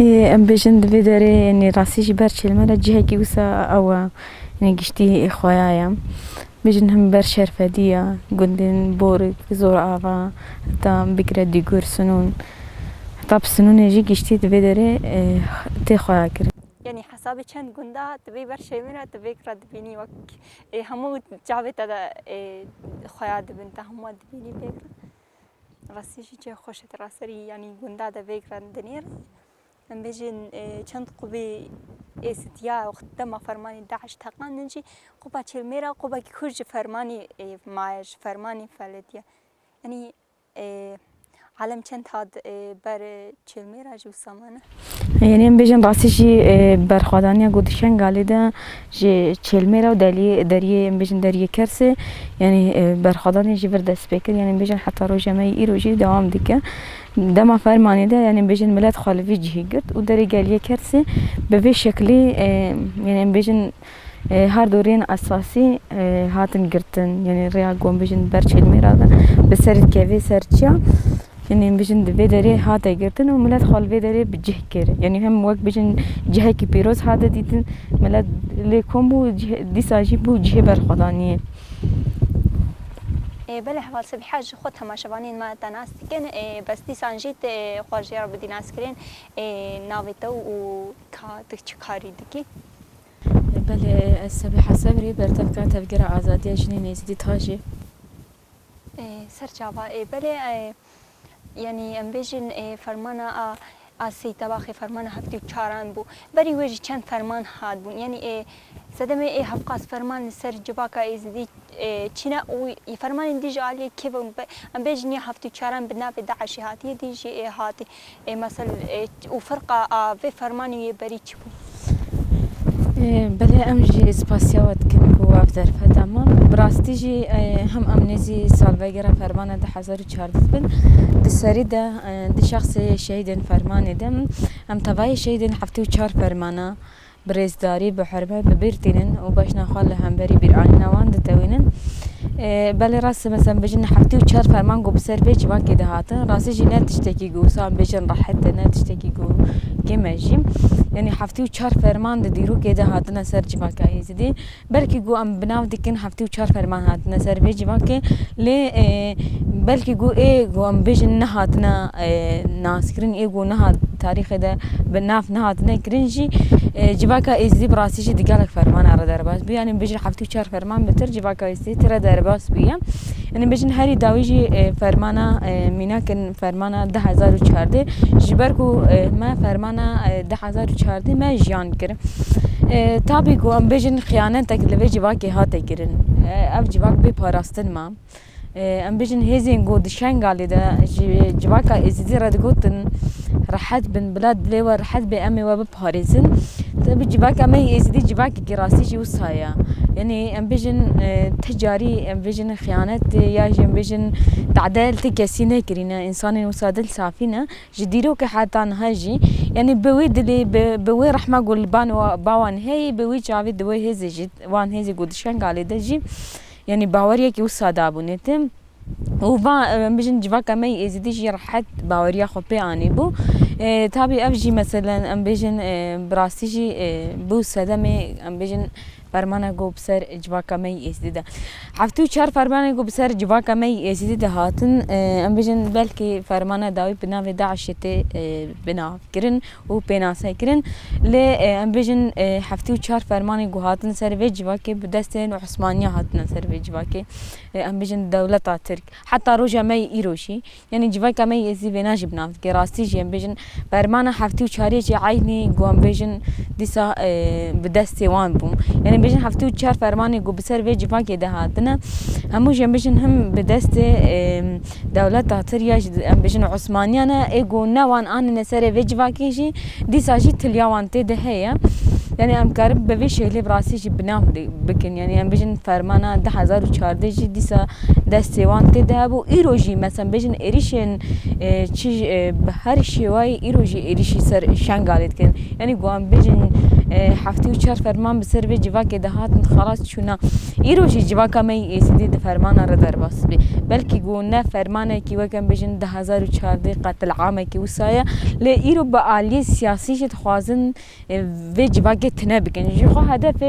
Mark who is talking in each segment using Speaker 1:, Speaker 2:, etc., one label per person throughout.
Speaker 1: ام بجن دفيدري يعني راسي جبر كلمة جهة كيوسا أو يعني قشتي إخويايا بجن هم بر شرفدية قندن بورك زور آفا حتى بكرة ديقور سنون حتى بسنون يجي قشتي دفيدري تي خويا كري
Speaker 2: يعني حسابي كان قندا تبي برشي منها تبي كرا دبيني وك همو جابي تدا خويا دبنتا همو دبيني بكرا راسي جي خوشت راسري يعني قندا دبي كرا دنير من بيجن چند قبي استيا وقتما فرماني داعش تقان نجي قبا تشلميرا قبا كوج فرماني معاش فرماني فلتيا يعني عالم چند هاد بر تشلميرا جو سامانه
Speaker 1: يعني ام بجن راسي جي برخوادانيا قدشان قاليدا جي تشلميرا ودالي دريه ام بجن دريه كرسي يعني برخوادانيا جي برد سبيكر يعني ام بجن حتى روجا ما ييرو جي دوام ديكا دما فرماني ده يعني بيجن ملات خالفي جهيقت ودري قاليه كرسي بفي شكلي يعني بيجن هار دورين اساسي هاتن قرتن يعني ريا قوم بيجن برشي الميرادا بسرد كيفي سرتشا يعني بيجن دبي دري هاتا قرتن وملات خالفي دري بجه كير يعني هم وقت بيجن جهي كي بيروز هاتا ديتن ملات ليكم بو دي ساجي بو جهي برخضانيه
Speaker 2: بله حوال سبي حاج خود هما شبانين ما تناس كن بس دي سانجيت خارجي رب دي ناس كرين ناويتو و كاري دكي
Speaker 1: بله السبي حسابري برتفكا تفكر آزادية جنين êzidîxanê
Speaker 2: سرچاوا بله يعني ام بيجن فرمانا آسی تباخی فرمان هفتی و چاران بو بری وجه چند فرمان هاد بون یعنی صدمه هفقاس فرمان سر جباکا ازدی چینا و فرمان دیج عالی که بون ام بجنی هفتی و چاران بنا به داعش هاتی دیج هاتی مثلا و فرقا به فرمانی بری چی بون
Speaker 1: بله ام جی اسپاسیات کنکو افتر فتامان براستی جی هم امنیزی سالوگرا فرمان ده 1014 بن ده سری ده شخص شهیدن فرمان دم ام توای شهیدن هفته و 4 فرمانه برزداری به حرمه ببرتینن و باش نخال همبری بیرانی نوان دتوینن بله راست مثلا بجن هفته و 4 فرمان گو بسر بیچ واقع ده هاتن راستی جی نتشتکی گو سام بجن راحت نتشتکی گو كماجي يعني حفتي وشار فرمان ديرو كده هاتنا سر جواكا يزدي بلكي جو ام بناو ديكن حفتي وشار فرمان هاتنا سر في جواكا لي بلكي جو جو ام بيجن هاتنا ناسكرين جو نهات تاريخ ده بناف نهاتنا كرنجي جواكا يزدي براسيجي دقالك فرمان على درباس بي يعني بيجي حفتي وشار فرمان بتر جواكا يزدي ترى درباس بيا يعني بيجن هاري داويجي فرمانا ميناكن فرمانا 1014 جبركو ما فرمان 1014 ما جیان کرد تابی کو ام بجن خیانت تک لوی جواکی هاته کرن اف جواک بی پاراستن ما ام بجن هزین گو دشان گالی ده جواکا ازدی رد گوتن راحت بن بلاد بلی و راحت به امی و بپاریزن تابی جواکا می ازدی جواکی گراسی جو سایا يعني ام بيجن تجاري ام بيجن خيانات يا ام بيجن تعدال تكسينا كرينا انسان وسادل سافينا جديرو كحاتان هاجي يعني بويد اللي بوي رحمه قول بان باوان هي بوي جافي دوي هزي جد وان هزي قدشان قالي دجي يعني باوريا كي وسادا بونتم وبا بيجن جواكا مي ازدي جي راحت باوريا خوبي اني بو تابي افجي مثلا ام بيجن براسيجي بو سدمي ام بيجن فرمانه گو بسر جواکا می ازدیده هفته و 4 فرمانه گو بسر جواکا می ازدیده هاتن ام بجن بلکه فرمانه داوی بناو داعش ته بناو کرن و پناسه کرن ل ام بجن هفته و 4 فرمانه گو هاتن سر و جواکا بدستن عثمانیه هاتن سر و جواکا ام بجن دولت ترک حتی روجا می ایروشی یعنی جواکا می ازدی بناج بناو که راستی جی ام بجن فرمانه هفته و 4 جی عینی گو ام بجن دیسا بدست وان بوم يعني بيجن هفتو 4 فرماني جو بسر في جواكي ده هاتنا همو جن بيجن هم بدست دولت تاتريا بيجن عثمانيانا ايجو نوان ان نسر في جواكي جي دي ساجي تلياوان تي ده هي يعني ام كارب بفي شغلي براسي جي بنام بكن يعني ام بيجن فرمانا 1014 جي ديسا دستوان تي ده بو ايروجي مثلا بيجن اريشن چي بهر شيواي ايروجي اريشي سر شانغالت كن يعني جو ام بيجن هفته و چهار فرمان بسر به جواک دهاتن خلاص چونا ایروشی جواکا می ایسیدی ده فرمان را در باس بی بلکه گو نه فرمانه کی وکم بجن 2014 قتل عامه کی وسایه ل ایرو با عالی سیاسی شد خوازن و جواک تنه بکن جو خو هدف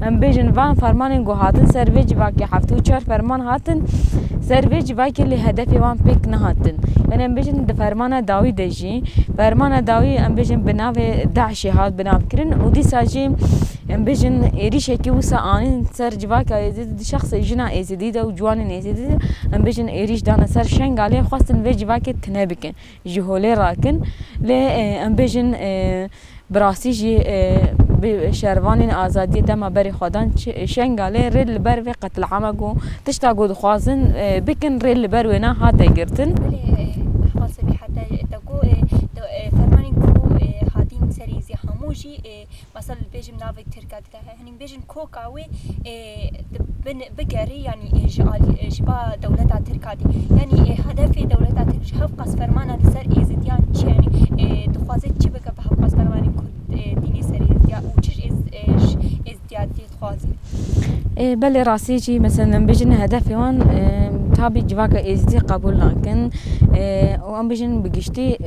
Speaker 1: ام بجن وان فرمان گو هاتن سر و جواک هفته و چهار فرمان هاتن سر و جواک ل هدف وان پک نه هاتن یعنی ام بجن ده فرمان داوی دجی فرمان داوی ام بجن بناو داعش هات بناو کرن و دی ساجی ام بجن ایریشه کی وسا آنین سر جواک ایزید شخص جنا ایزیده و جوان ایزیده ام بجن ایریش دانه سر شنگاله خواستن و جواک تنه بکن جهوله راکن ل ام بجن براسی جی شروان آزادی دم بری خدان شنگاله ریل بر و قتل عمگو تشتا گود خوازن بکن ریل بر و نه هاته گرتن
Speaker 2: حاصل حتى تقو فرمانين كو هادين سريزي هموجي مثلا بيجم نافك تركات هني بيجن كوكاوي بقري يعني جبا دولة تركادي يعني هدف دولة تركادي هفقس فرمانا لسر إيزديان يعني دخوازت چي بقى بهفقس فرمانين كو ديني سريزيا وچش إزدياد دي دخوازي
Speaker 1: بله راسي جي مثلا بيجن هدف وان تابي جواكا إيزدي قبول لكن وان بيجن بقشتي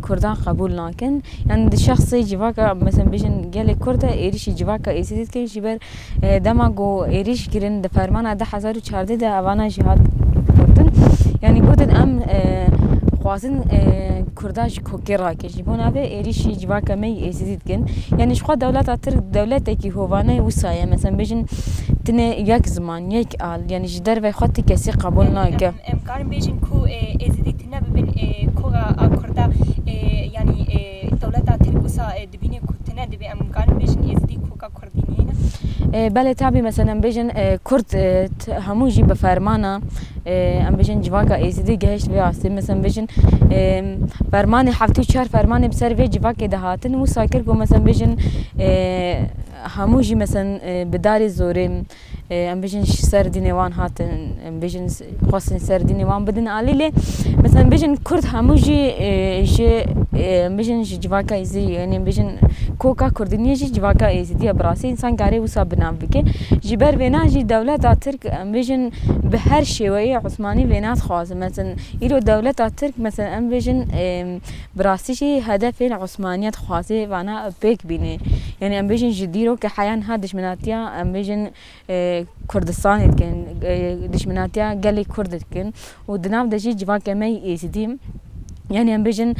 Speaker 1: كردان قبول لكن يعني شخصي جواكا مثلا بيجن قالي كردا إيريش جواكا إيزدي كن جبر دماغو إيريش كرن ده فرمانا ده 2014 ده أوانا جهاد كردن يعني بودن أم خوازن کرداش کوکی راکش بون اوه ایریشی جواکا می ایزید کن یعنی شخوا دولت اتر دولت کی هوانه وسایه مثلا بجن تنه یک زمان یک آل یعنی جدر و خاطی کسی قبول ناکه
Speaker 2: امکان بجن کو ایزید تنه ببین کوغا کردا یعنی دولت اتر وسا دبینه کو تنه دبی امکان بجن ایزید کوکا کردینیه
Speaker 1: بله تابی مثلا بجن کرد هموجی به فرمانه ام بجن جواکا ایزیدی گهشت و آسیم مثلا بجن فرمان هفته چهار فرمان بسر و جواک دهاتن و ساکر کو مثلا بجن هموجی مثلا بدار زورم ام بجن سر دینوان هاتن ام بجن خاصن سر دینوان بدن علیله مثلا بجن کرد هموجی ام بجن جواکا ایزی یعنی بجن کوکا کردنیه جواکا ایزیدی براسی انسان کاری وسا بنام بکه جبر بناجی دولت ترک ام بجن به هر شیوه عثمانی بینات خواز مثلا ایرو دولت ترک مثلا ام بجن براسیشی هدف عثمانیت خوازه وانا بیک بینه یعنی ام بجن جدیرو که حیان ها دشمناتیا ام بجن کردستان کن دشمناتیا گلی کرد کن و دنام دجی جواکا می ایزیدیم يعني ام بيجن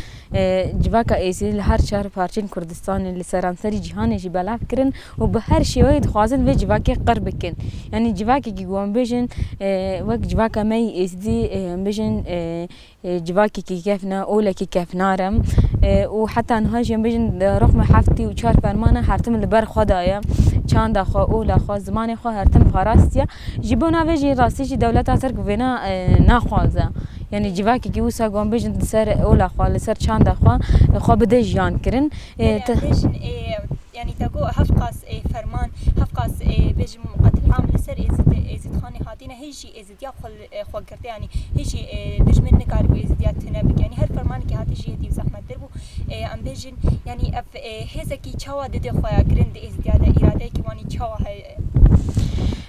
Speaker 1: جواكا ايسي لهر شهر بارچين كردستان اللي سرانسري جهان جي بلاف كرن وبهر شوي خوازن و جواكا قرب كن يعني جواكا كي ام بيجن وك جواكا مي ايسدي ام بيجن جواكا كي كيفنا اولا كي كيفنا رم وحتى انهاج ام بيجن رقم حفتي و چهار فرمانه هرتم لبر خدايا چاند خو اولا خو زمان خو هرتم فراستيا جيبونا وجي راستي دولت اثر وینا ناخوازه يعني جواكي كي وسا قوم بيجن سر اولا خو لسر چاند خو بده جان كرن
Speaker 2: يعني تقو هفقاس فرمان هفقاس بيجم قتل عام لسر ازيدخاني هاتينا هيجي ازيديا خو كرت يعني هيجي دجمن نقال ازيديا تنبك يعني هر فرمان كي هاتي جي دي زحمت دربو ام بيجن يعني اف هزكي چاوا دده خويا كرند ازيديا ده اراده كي واني چاوا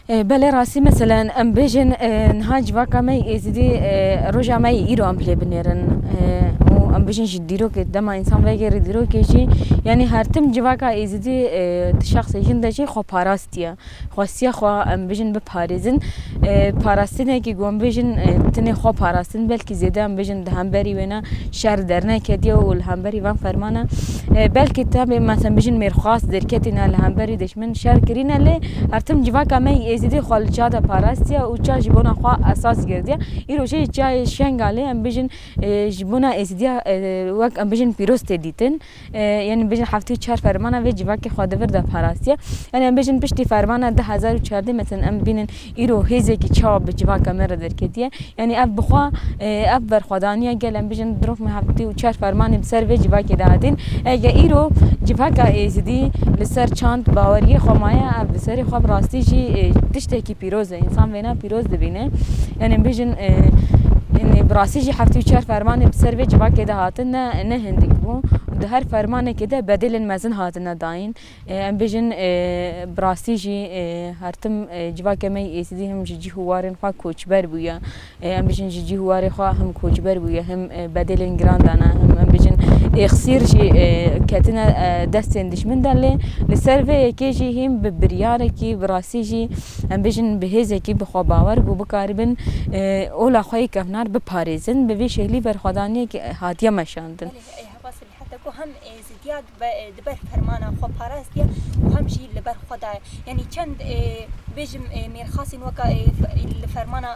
Speaker 1: بله راسي مثلا ام بيجن نها جواكا مي ازيدي روجا مي ايرو ام بلي بنيرن ام بيجن جديرو كي دما انسان وغير ديرو كي يعني هرتم جواكا ازيدي شخص جنده شي خو باراستيا خوسيا خو ام بيجن بباريزن باراستنه كي قوم بيجن تني خو باراستن بلكي زياده ام بيجن همبري وينا شهر درنا كديو والهمبري وان فرمانه بلكي تابع مثلا بيجن ميرخاص دركتنا الهمبري دشمن شهر كرينا لي هرتم جواكا مي ازيدي خال جاده باراستيا و چا جبونا خو اساس گرديا ايرو شي چا شنگاله ام بيجن جبونا ازيديا وك ام بيجن بيروست ديتن يعني بيجن هفته چهار فرمانه و جواكي خو دور ده باراستيا يعني ام بيجن پشتي فرمانه 2014 مثلا ام بينن ايرو هيزي كي چا بجواكا مر دركتيا يعني اف بخوا اف بر خدانيا گل ام بيجن دروف هفته و چهار فرمانه بسر و جواكي دادين اگه ايرو جواكا ازيدي لسر چاند باوري خمايا بسر خو براستی جي تشتكي بيروز انسان وينا بيروز دبينه يعني بيجن يعني براسي جي هفته و چهار فرمانه بسر و جواكي دهاتن نه هندك بو ده هر فرمانه که ده بدل مزن هاتنه داین ام بیجن براستی جی هرتم جواک می ایسیدی هم جی هوارن خواه کوچبر بویا ام بیجن جی هوار خواه هم کوچبر بویا هم بدل گراندانه هم ام بیجن اخسیر جی کتنه دستین دشمن دله لسر و که جی هم ببریاره کی براستی جی ام بیجن بهزه کی بخوا باور بو بکاربن اولا خواه کفنار بپارزن به وی شهلی برخوادانی که هاتیه مشاندن
Speaker 2: کو هم زیاد دبر فرمانه خو پاراستیا و هم جی لبر خدا یعنی چند بجم میرخاسین وکا فرمانه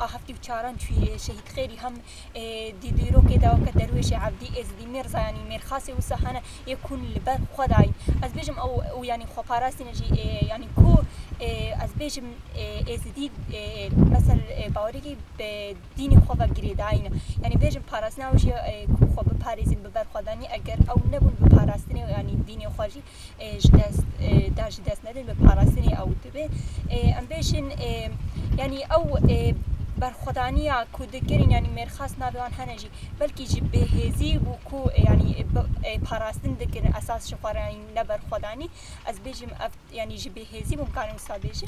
Speaker 2: هفتی و چاران توی شهید خیری هم دیدیرو که دا وکا درویش عبدی ازدی میرزا یعنی میرخاسی و سحانه یکون لبر خدای از بجم او یعنی خو پاراستین جی یعنی کو از بجم ازدی مثلا باوری که به دین خو و گریداین یعنی بجم پاراستنا وش خو بپاریزین ببر خدانی اگر او نبون بپاراستنی یعنی دین خواجی دست ندن بپاراستنی او تبه ام بیشن یعنی او برخودانی کودکرین یعنی مرخص نبیان هنجی بلکه جی بهزی و کو یعنی پاراستن دکن اساس شفارانی نبرخودانی از بیشم یعنی جی بهزی ممکنه مصابیشن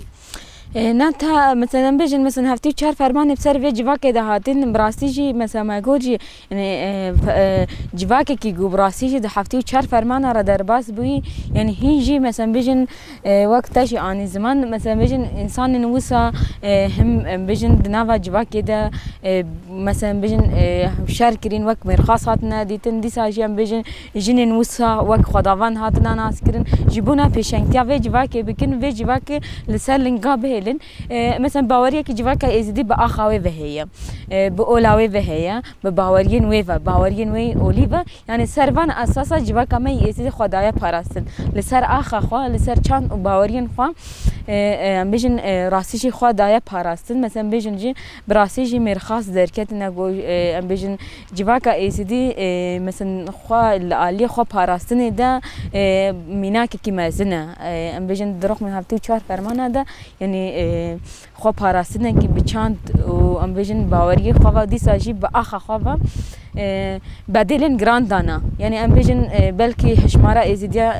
Speaker 1: نه تا مثلا بیشن مثلا هفتی چهار فرمان بسر و جواک ده هاتین براستی جی مثلا ما گوجی یعنی جواک کی گو براستی جی ده هفتی چهار فرمان را در باز بوی یعنی هیچی مثلا بیشن وقتش آن زمان مثلا بیشن انسان نوسا هم بیشن دنوا جواک ده مثلا بیشن شر کرین وقت مرخص هاتنا دیتن دیسا جی هم بیشن جنین وسا وقت خداوند هاتنا ناس کرن جبونا پیشنگتیا و جواک بکن و جواک لسر لنگا به مثلا باوریه که جواک ازدی با آخاوی وهیه با اولاوی وهیه با باورین وی و باورین وی اولی و یعنی سروان اساسا جواک می ازدی خدای پاراستن لسر آخا خوا لسر چند و باورین خوا بیشن راستیشی خدای پاراستن مثلا بیشن جی براستیشی مرخص درکت نگو بیشن جواک ازدی مثلا خوا عالی خوا پاراستن ده میناک کی مزنه بیشن دروغ من هفته و چهار فرمانه ده یعنی خو پاراستنه کی بچاند و ام بیشن باوری خوا دیسا جی با آخا خوا بدلن گراندانا یعنی ام بیشن بلکی هشمارا ازدیا